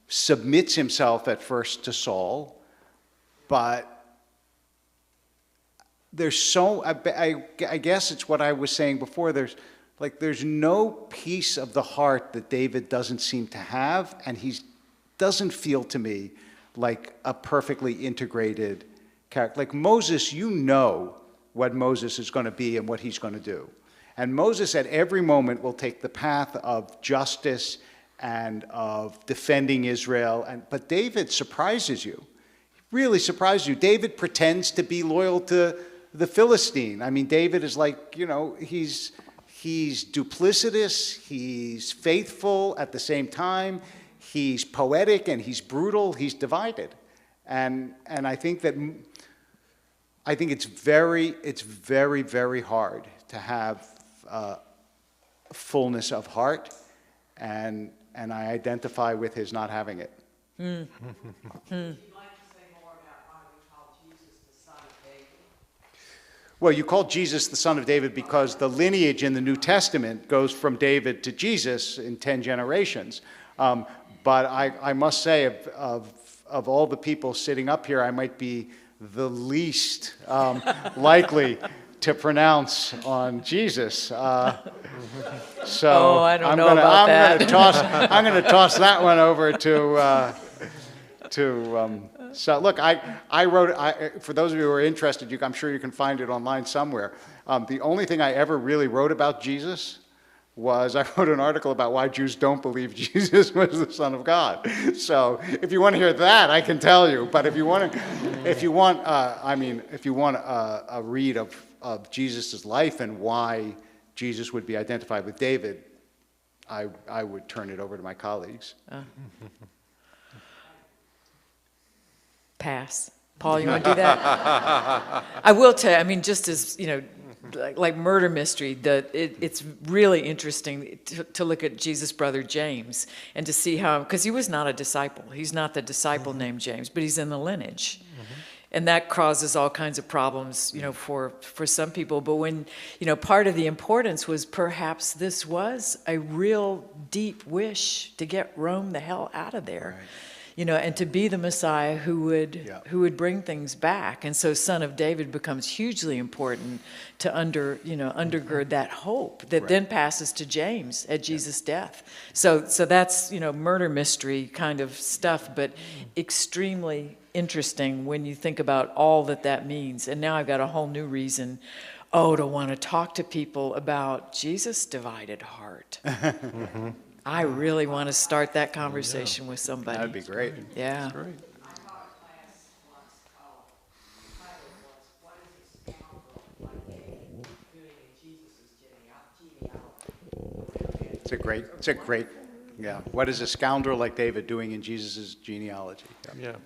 submits himself at first to Saul. But there's I guess it's what I was saying before, there's no piece of the heart that David doesn't seem to have, and he doesn't feel to me like a perfectly integrated character. Like Moses, you know what Moses is going to be and what he's going to do. And Moses at every moment will take the path of justice and of defending Israel. But David surprises you, really surprises you. David pretends to be loyal to the Philistine. David is like, he's duplicitous, he's faithful at the same time, he's poetic and he's brutal, he's divided. And I think it's very, very hard to have fullness of heart, and I identify with his not having it. Would you like to say more about why we call Jesus the Son of David? Well, you call Jesus the Son of David because the lineage in the New Testament goes from David to Jesus in 10 generations. But I must say, of all the people sitting up here, I might be the least likely to pronounce on Jesus. So I don't know about that. I'm going to toss that one over to. So look, I wrote. For those of you who are interested, I'm sure you can find it online somewhere. The only thing I ever really wrote about Jesus was I wrote an article about why Jews don't believe Jesus was the Son of God. So if you want to hear that, I can tell you. But if you want a read of Jesus' life and why Jesus would be identified with David, I would turn it over to my colleagues. Pass. Paul, you want to do that? I will tell you, just as, like murder mystery, it's really interesting to look at Jesus' brother James and to see how, because he was not a disciple. He's not the disciple named James, but he's in the lineage. And that causes all kinds of problems, for some people. But when, part of the importance was perhaps this was a real deep wish to get Rome the hell out of there. Right. And to be the Messiah who would bring things back. And so Son of David becomes hugely important to undergird that hope that then passes to James at Jesus' death. So that's, murder mystery kind of stuff, but extremely interesting when you think about all that means. And now I've got a whole new reason, to want to talk to people about Jesus' divided heart. I really want to start that conversation with somebody. That'd be great. Yeah. That's great. I taught a class once called, the title was, What is a Scoundrel Like David Doing in Jesus' Genealogy? It's a great, yeah. What is a scoundrel like David doing in Jesus' genealogy? Yeah.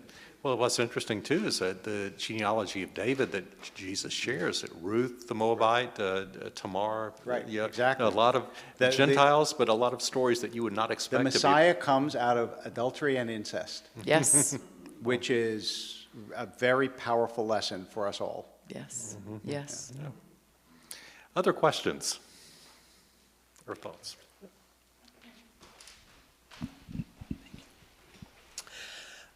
Well, what's interesting, too, is that the genealogy of David that Jesus shares, that Ruth the Moabite, Tamar. Right, yeah, exactly. A lot of Gentiles, but a lot of stories that you would not expect The Messiah comes out of adultery and incest. Yes. Which is a very powerful lesson for us all. Yes. Yes. Yeah. Other questions or thoughts?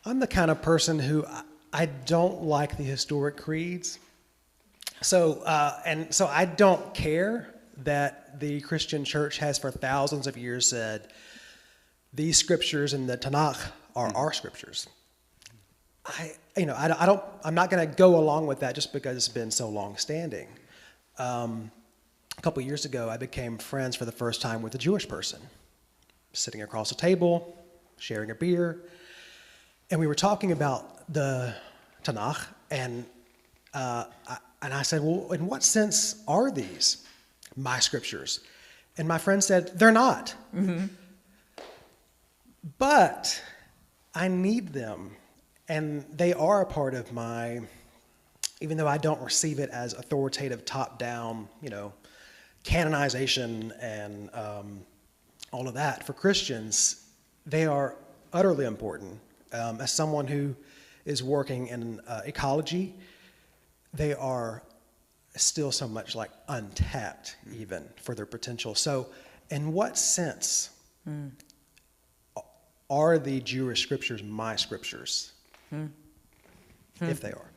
I'm the kind of person who I don't like the historic creeds. So I don't care that the Christian church has for thousands of years said these scriptures in the Tanakh are our scriptures. I'm not going to go along with that just because it's been so long standing. A couple of years ago, I became friends for the first time with a Jewish person, sitting across a table, sharing a beer. And we were talking about the Tanakh, and I said, well, in what sense are these my scriptures? And my friend said, they're not. Mm-hmm. But I need them, and they are a part of my, even though I don't receive it as authoritative top-down, canonization and all of that. For Christians, they are utterly important. As someone who is working in ecology, they are still so much like untapped even for their potential. So in what sense are the Jewish scriptures my scriptures? If they are.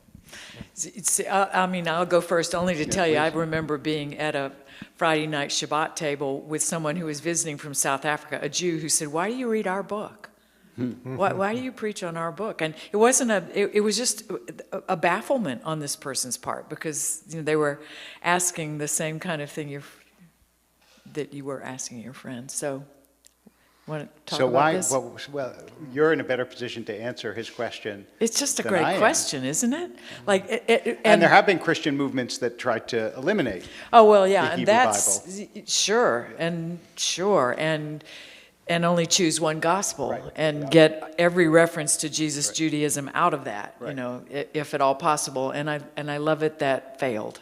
I'll go first only to tell you, I remember being at a Friday night Shabbat table with someone who was visiting from South Africa, a Jew who said, why do you read our book? Why do you preach on our book? And it wasn't it was just a bafflement on this person's part, because they were asking the same kind of thing that you were asking your friend. So, want to talk about this? Well, you're in a better position to answer his question. It's just a great question, isn't it? And there have been Christian movements that tried to eliminate. Oh well, yeah, the and Hebrew that's Bible. sure, and only choose one gospel, right. and get every reference to Jesus' right. Judaism out of that, right. if at all possible. And I love it that failed.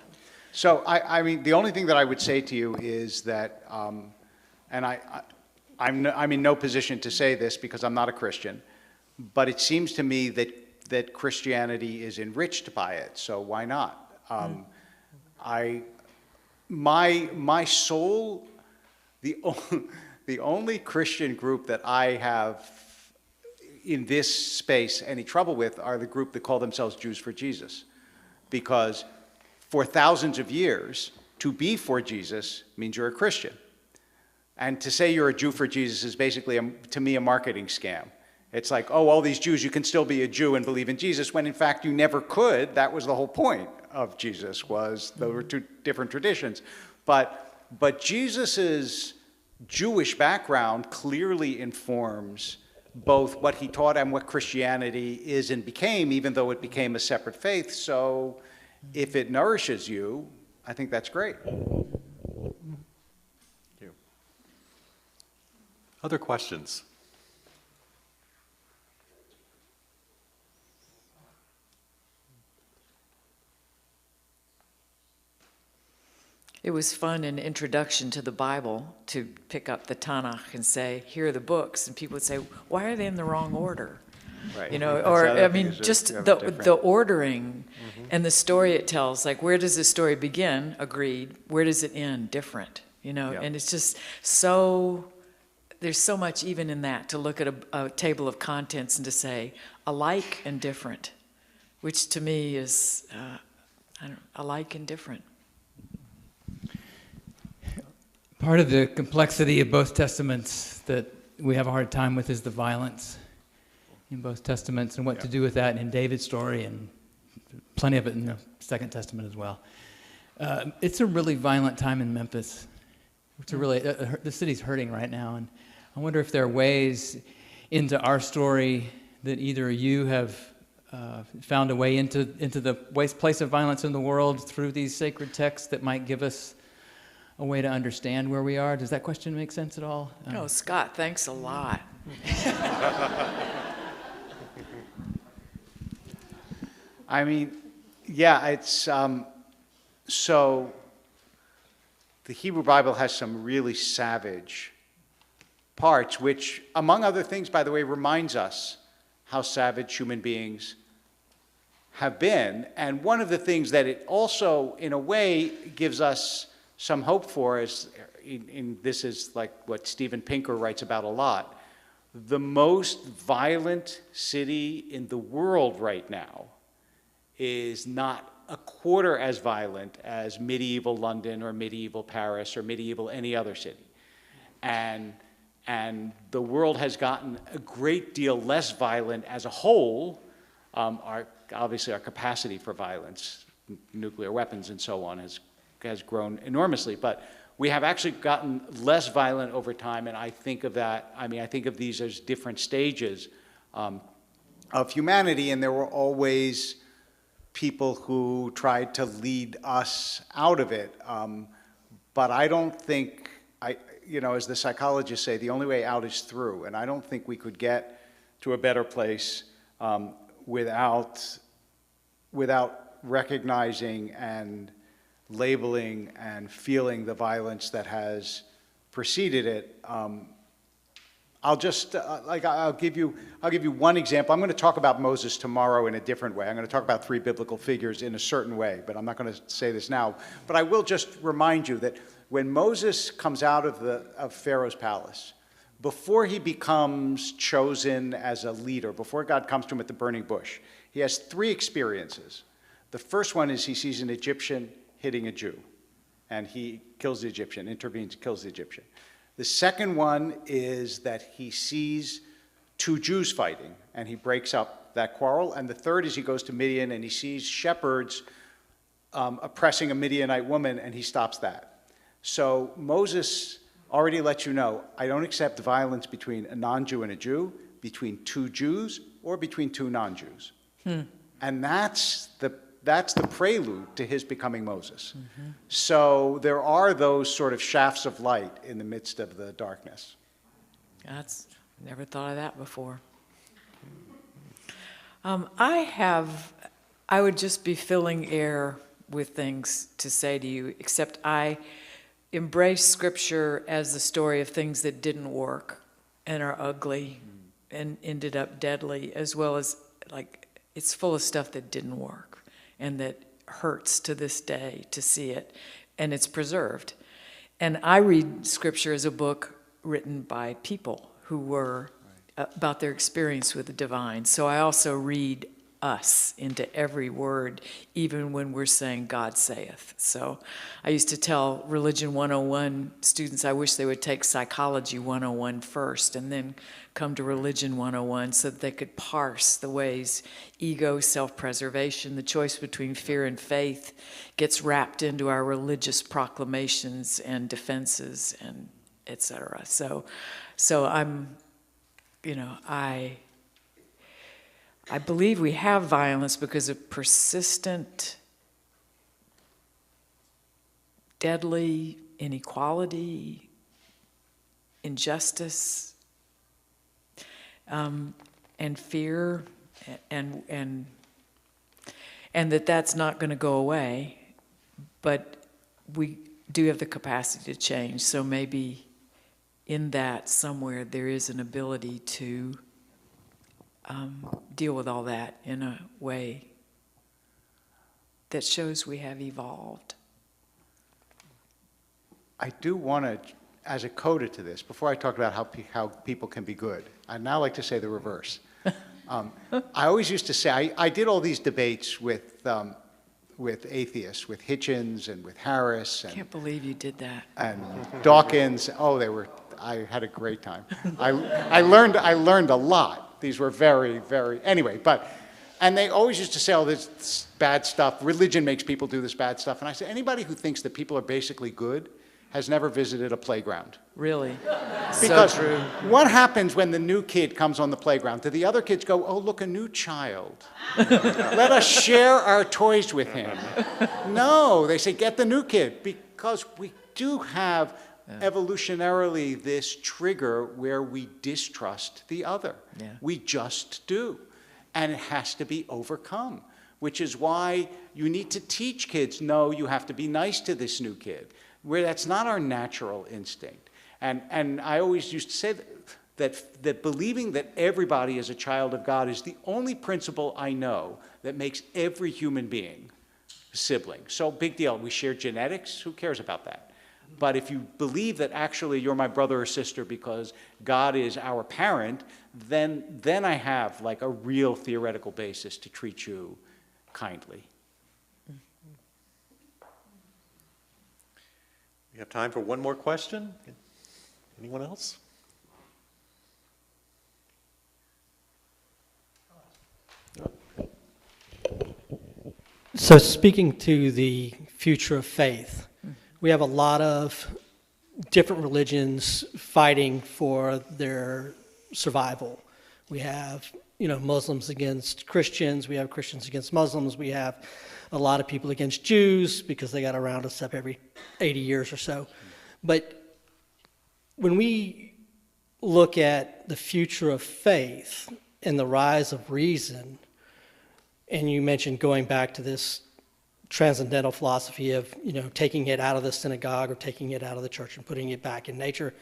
So, I mean, the only thing that I would say to you is that, and I'm in no position to say this because I'm not a Christian, but it seems to me that Christianity is enriched by it, so why not? My soul, the only Christian group that I have in this space any trouble with are the group that call themselves Jews for Jesus, because for thousands of years, to be for Jesus means you're a Christian. And to say you're a Jew for Jesus is basically, to me, a marketing scam. It's like, oh, all these Jews, you can still be a Jew and believe in Jesus, when in fact you never could. That was the whole point of Jesus, was there were two different traditions. But Jesus's Jewish background clearly informs both what he taught and what Christianity is and became, even though it became a separate faith. So if it nourishes you, I think that's great. Thank you. Other questions? It was fun in Introduction to the Bible to pick up the Tanakh and say, here are the books. And people would say, why are they in the wrong order? Right. You know, That's or, the other I thing mean, is just you have the different- ordering and the story it tells. Like, where does the story begin? Agreed. Where does it end? Different. You know, Yeah. and it's just so, there's so much even in that, to look at a table of contents and to say alike and different, which to me is alike and different. Part of the complexity of both testaments that we have a hard time with is the violence in both testaments and what to do with that in David's story, and plenty of it in the Second Testament as well. It's a really violent time in Memphis. It's a really, the city's hurting right now, and I wonder if there are ways into our story that either you have found a way into the place of violence in the world through these sacred texts that might give us a way to understand where we are. Does that question make sense at all? Oh, Scott, thanks a lot. I mean, yeah, it's, so the Hebrew Bible has some really savage parts, which, among other things, by the way, reminds us how savage human beings have been. And one of the things that it also, in a way, gives us some hope for is, this is like what Steven Pinker writes about a lot, the most violent city in the world right now is not a quarter as violent as medieval London or medieval Paris or medieval any other city. And the world has gotten a great deal less violent as a whole. Obviously our capacity for violence, nuclear weapons and so on, has grown enormously, but we have actually gotten less violent over time, and I think of that, I mean, I think of these as different stages of humanity, and there were always people who tried to lead us out of it, but I don't think, as the psychologists say, the only way out is through, and I don't think we could get to a better place without recognizing and labeling and feeling the violence that has preceded it. I'll just, I'll give you one example. I'm going to talk about Moses tomorrow in a different way. I'm going to talk about 3 biblical figures in a certain way, but I'm not going to say this now. But I will just remind you that when Moses comes out of Pharaoh's palace, before he becomes chosen as a leader, before God comes to him at the burning bush, he has 3 experiences. The first one is he sees an Egyptian hitting a Jew, and he kills the Egyptian, intervenes, kills the Egyptian. The second one is that he sees 2 Jews fighting, and he breaks up that quarrel. And the third is he goes to Midian, and he sees shepherds oppressing a Midianite woman, and he stops that. So Moses already lets you know, I don't accept violence between a non-Jew and a Jew, between 2 Jews, or between 2 non-Jews. And that's the prelude to his becoming Moses. Mm-hmm. So there are those sort of shafts of light in the midst of the darkness. Never thought of that before. I would just be filling air with things to say to you, except I embrace Scripture as the story of things that didn't work and are ugly and ended up deadly, as well as, like, it's full of stuff that didn't work and that hurts to this day to see it, and it's preserved. And I read Scripture as a book written by people who were about their experience with the divine. So I also read us into every word, even when we're saying God saith. So I used to tell Religion 101 students I wish they would take Psychology 101 first and then come to Religion 101 so that they could parse the ways ego, self-preservation, the choice between fear and faith gets wrapped into our religious proclamations and defenses and et cetera. So I'm, I believe we have violence because of persistent, deadly inequality, injustice, and fear, and that's not going to go away, but we do have the capacity to change. So maybe in that somewhere there is an ability to deal with all that in a way that shows we have evolved. I do want to, as a coda to this, before I talk about how people can be good, I'd now like to say the reverse. I always used to say, I did all these debates with atheists, with Hitchens and with Harris. I can't believe you did that. And Dawkins. I had a great time. I learned a lot. These were very, very, anyway, and they always used to say all this bad stuff. Religion makes people do this bad stuff. And I said, anybody who thinks that people are basically good has never visited a playground. Really? Because so true. What happens when the new kid comes on the playground? Do the other kids go, oh, look, a new child. Let us share our toys with him. No, they say, get the new kid, because we do have evolutionarily this trigger where we distrust the other. Yeah. We just do. And it has to be overcome, which is why you need to teach kids, no, you have to be nice to this new kid, where that's not our natural instinct. And I always used to say that believing that everybody is a child of God is the only principle I know that makes every human being a sibling. So big deal, we share genetics, who cares about that? But if you believe that actually you're my brother or sister because God is our parent, then I have like a real theoretical basis to treat you kindly. We have time for one more question. Anyone else? So speaking to the future of faith, we have a lot of different religions fighting for their survival. We have, Muslims against Christians. We have Christians against Muslims. We have a lot of people against Jews because they got to round us up every 80 years or so. But when we look at the future of faith and the rise of reason, and you mentioned going back to this transcendental philosophy of, taking it out of the synagogue or taking it out of the church and putting it back in nature,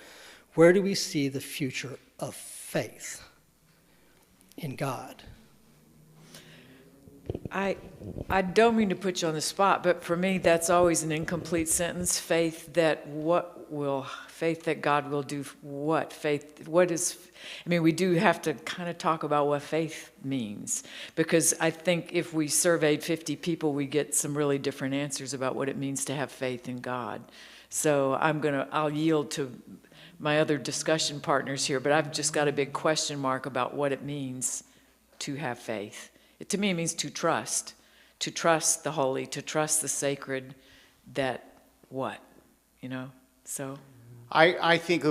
where do we see the future of faith in God? I don't mean to put you on the spot, but for me, that's always an incomplete sentence. Faith that God will do what? We do have to kind of talk about what faith means, because I think if we surveyed 50 people, we get some really different answers about what it means to have faith in God. So I'll yield to my other discussion partners here, but I've just got a big question mark about what it means to have faith. To me, it means to trust the holy, to trust the sacred, that what, so. I think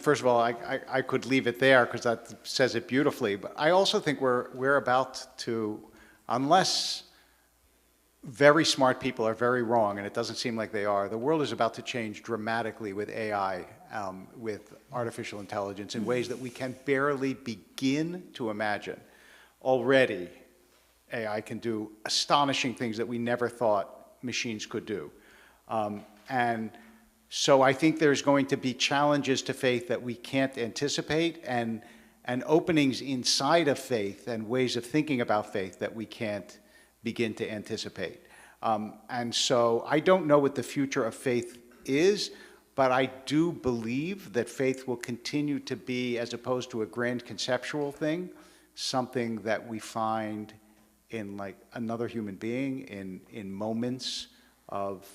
first of all, I could leave it there because that says it beautifully, but I also think we're about to, unless very smart people are very wrong, and it doesn't seem like they are, the world is about to change dramatically with AI, with artificial intelligence in ways that we can barely begin to imagine. Already, AI can do astonishing things that we never thought machines could do. And so I think there's going to be challenges to faith that we can't anticipate, and openings inside of faith and ways of thinking about faith that we can't begin to anticipate. And so I don't know what the future of faith is, but I do believe that faith will continue to be, as opposed to a grand conceptual thing, something that we find in like another human being, in moments of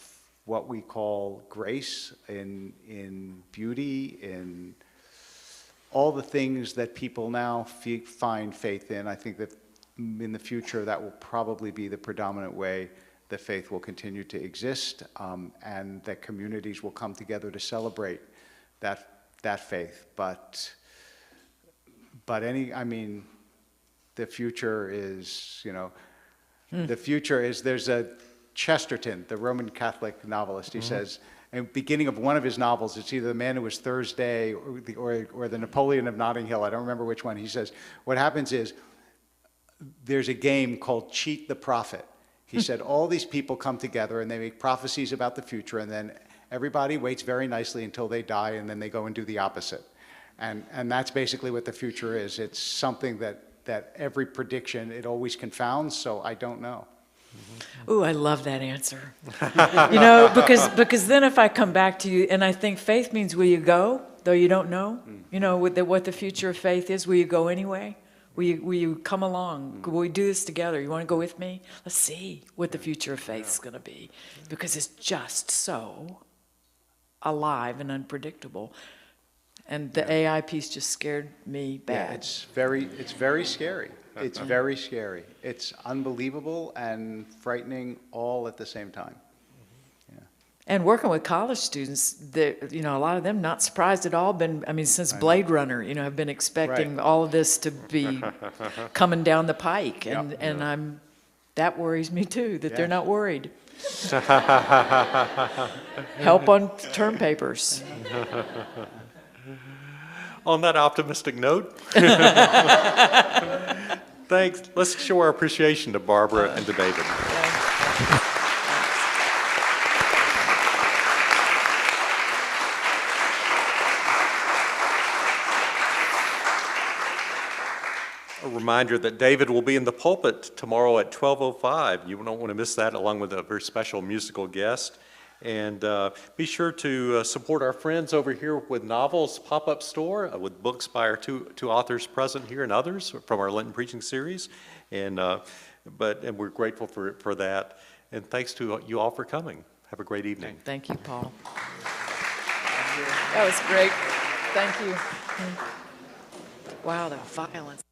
what we call grace, in beauty, in all the things that people now find faith in. I think that in the future that will probably be the predominant way that faith will continue to exist, and that communities will come together to celebrate that faith. But the future is, the future is, there's a Chesterton, the Roman Catholic novelist, he says, in the beginning of one of his novels, it's either The Man Who Was Thursday or the Napoleon of Notting Hill, I don't remember which one, he says, what happens is, there's a game called Cheat the Prophet. He said, all these people come together and they make prophecies about the future, and then everybody waits very nicely until they die, and then they go and do the opposite. And that's basically what the future is. It's something that every prediction, it always confounds, so I don't know. Ooh, I love that answer. Because then if I come back to you, and I think faith means will you go, though you don't know? What the future of faith is, will you go anyway? Will you come along? Will we do this together? You want to go with me? Let's see what the future of faith is going to be, because it's just so alive and unpredictable. And the AI piece just scared me bad. Yeah, it's very scary. It's very scary. It's unbelievable and frightening all at the same time. Yeah. And working with college students, a lot of them not surprised at all. Since Blade Runner, have been expecting all of this to be coming down the pike, and that worries me too, that they're not worried. Help on term papers. On that optimistic note, thanks. Let's show our appreciation to Barbara and to David. A reminder that David will be in the pulpit tomorrow at 12:05. You don't want to miss that, along with a very special musical guest. And be sure to support our friends over here with Novels Pop-Up Store, with books by our two authors present here and others from our Lenten Preaching Series. And we're grateful for that. And thanks to you all for coming. Have a great evening. Thank you, Paul. That was great. Thank you. Wow, the violence.